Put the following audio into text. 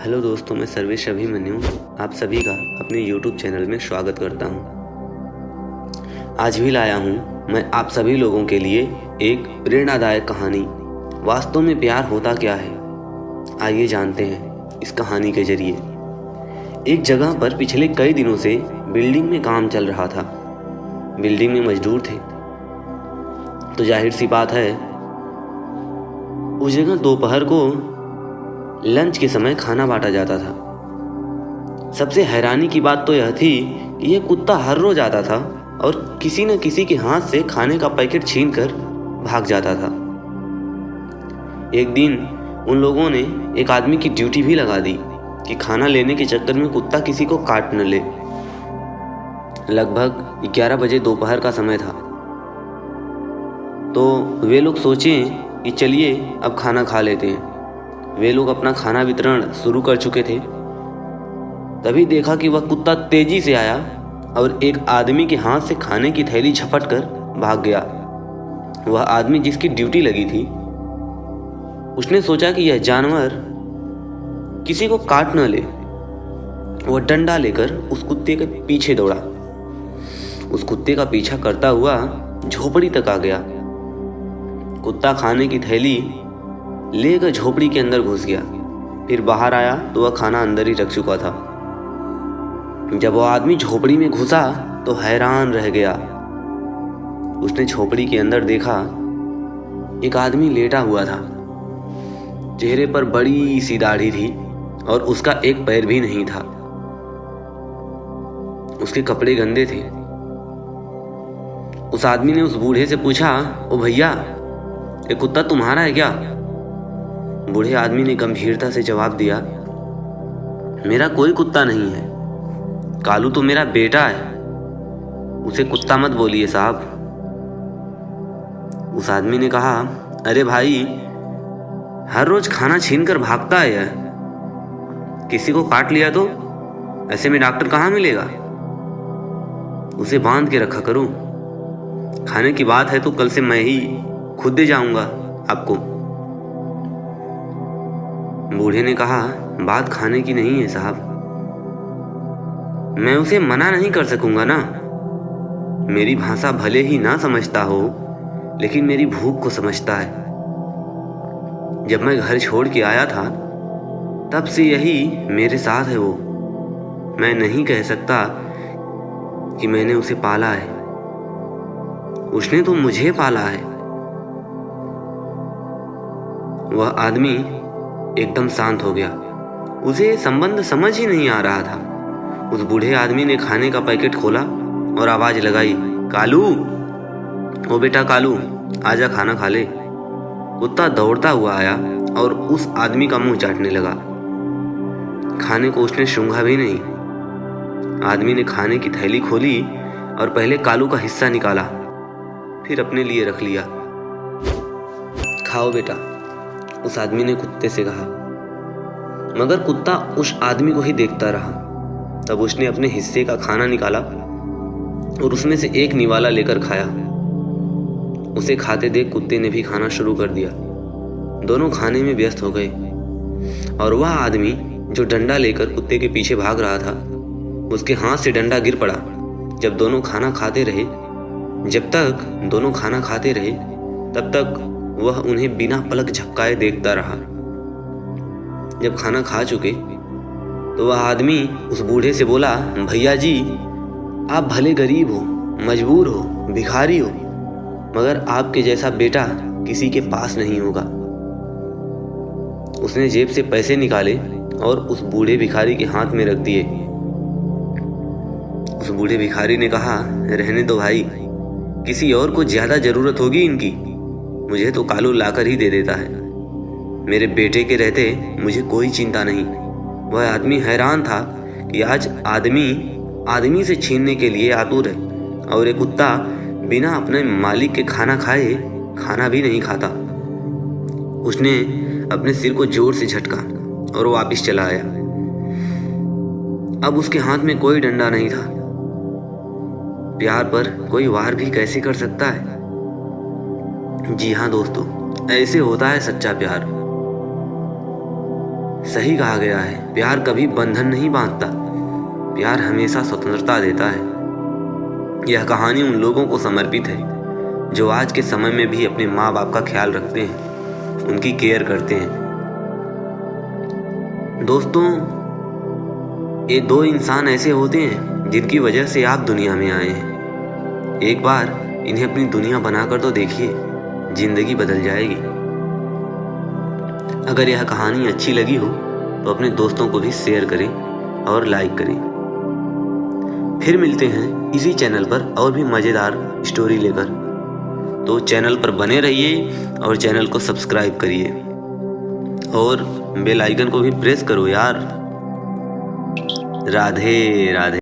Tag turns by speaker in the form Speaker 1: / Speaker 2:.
Speaker 1: Hello दोस्तों, मैं सर्वेश अभिमन्यु आप सभी का अपने YouTube चैनल में स्वागत करता हूं। आज भी लाया हूं मैं आप सभी लोगों के लिए एक प्रेरणादायक कहानी। वास्तव में प्यार होता क्या है, आइए जानते हैं इस कहानी के जरिए। एक जगह पर पिछले कई दिनों से बिल्डिंग में काम चल रहा था। बिल्डिंग में मजदूर थे, तो जाहिर सी बात है उस जगह दोपहर को लंच के समय खाना बांटा जाता था। सबसे हैरानी की बात तो यह थी कि यह कुत्ता हर रोज आता था और किसी न किसी के हाथ से खाने का पैकेट छीनकर भाग जाता था। एक दिन उन लोगों ने एक आदमी की ड्यूटी भी लगा दी कि खाना लेने के चक्कर में कुत्ता किसी को काट न ले। लगभग 11 बजे दोपहर का समय था, तो वे लोग सोचे कि चलिए अब खाना खा लेते हैं। वे लोग अपना खाना वितरण शुरू कर चुके थे। तभी देखा कि वह कुत्ता तेजी से आया और एक आदमी के हाथ से खाने की थैली झपट कर भाग गया। वह आदमी जिसकी ड्यूटी लगी थी, उसने सोचा कि यह जानवर किसी को काट न ले। वह डंडा लेकर उस कुत्ते के पीछे दौड़ा। उस कुत्ते का पीछा करता हुआ झोपड़ी तक आ गया। कुत्ता खाने की थैली लेकर झोपड़ी के अंदर घुस गया। फिर बाहर आया तो वह खाना अंदर ही रख चुका था। जब वह आदमी झोपड़ी में घुसा तो हैरान रह गया। उसने झोपड़ी के अंदर देखा एक आदमी लेटा हुआ था। चेहरे पर बड़ी सी दाढ़ी थी और उसका एक पैर भी नहीं था। उसके कपड़े गंदे थे। उस आदमी ने उस बूढ़े से पूछा, ओ भैया, ये कुत्ता तुम्हारा है क्या? बूढ़े आदमी ने गंभीरता से जवाब दिया, मेरा कोई कुत्ता नहीं है, कालू तो मेरा बेटा है, उसे कुत्ता मत बोलिए साहब। उस आदमी ने कहा, अरे भाई, हर रोज खाना छीन कर भागता है यह, किसी को काट लिया तो ऐसे में डॉक्टर कहाँ मिलेगा? उसे बांध के रखा करो। खाने की बात है तो कल से मैं ही खुद दे जाऊंगा आपको। बूढ़े ने कहा, बात खाने की नहीं है साहब, मैं उसे मना नहीं कर सकूंगा ना। मेरी भाषा भले ही ना समझता हो, लेकिन मेरी भूख को समझता है। जब मैं घर छोड़ के आया था तब से यही मेरे साथ है। वो मैं नहीं कह सकता कि मैंने उसे पाला है, उसने तो मुझे पाला है। वह आदमी एकदम शांत हो गया। उसे संबंध समझ ही नहीं आ रहा था। उस बूढ़े आदमी ने खाने का पैकेट खोला और आवाज लगाई, कालू, ओ बेटा कालू, आजा खाना खा ले। कुत्ता दौड़ता हुआ आया और उस आदमी का मुंह चाटने लगा। खाने को उसने सूंघा भी नहीं। आदमी ने खाने की थैली खोली और पहले कालू का हिस्सा निकाला, फिर अपने लिए रख लिया। खाओ बेटा, उस आदमी ने कुत्ते से कहा। मगर कुत्ता उस आदमी को ही देखता रहा। तब उसने अपने हिस्से का खाना निकाला और उसमें से एक निवाला लेकर खाया। उसे खाते देख कुत्ते ने भी खाना शुरू कर दिया। दोनों खाने में व्यस्त हो गए और वह आदमी जो डंडा लेकर कुत्ते के पीछे भाग रहा था, उसके हाथ से डंडा गिर पड़ा। जब दोनों खाना खाते रहे तब तक वह उन्हें बिना पलक झपकाए देखता रहा। जब खाना खा चुके तो वह आदमी उस बूढ़े से बोला, भैया जी, आप भले गरीब हो, मजबूर हो, भिखारी हो, मगर आपके जैसा बेटा किसी के पास नहीं होगा। उसने जेब से पैसे निकाले और उस बूढ़े भिखारी के हाथ में रख दिए। उस बूढ़े भिखारी ने कहा, रहने दो भाई, किसी और को ज्यादा जरूरत होगी इनकी, मुझे तो कालू लाकर ही दे देता है। मेरे बेटे के रहते मुझे कोई चिंता नहीं। वह आदमी हैरान था कि आज आदमी से छीनने के लिए आतुर है और एक कुत्ता बिना अपने मालिक के खाना खाए खाना भी नहीं खाता। उसने अपने सिर को जोर से झटका और वापस चला आया। अब उसके हाथ में कोई डंडा नहीं था। प्यार पर कोई वार भी कैसे कर सकता है? जी हाँ दोस्तों, ऐसे होता है सच्चा प्यार। सही कहा गया है, प्यार कभी बंधन नहीं बांधता, प्यार हमेशा स्वतंत्रता देता है। यह कहानी उन लोगों को समर्पित है जो आज के समय में भी अपने माँ बाप का ख्याल रखते हैं, उनकी केयर करते हैं। दोस्तों, ये दो इंसान ऐसे होते हैं जिनकी वजह से आप दुनिया में आए हैं। एक बार इन्हें अपनी दुनिया बनाकर तो देखिए, जिंदगी बदल जाएगी। अगर यह कहानी अच्छी लगी हो तो अपने दोस्तों को भी शेयर करें और लाइक करें। फिर मिलते हैं इसी चैनल पर और भी मज़ेदार स्टोरी लेकर। तो चैनल पर बने रहिए और चैनल को सब्सक्राइब करिए और बेल आइकन को भी प्रेस करो यार। राधे राधे।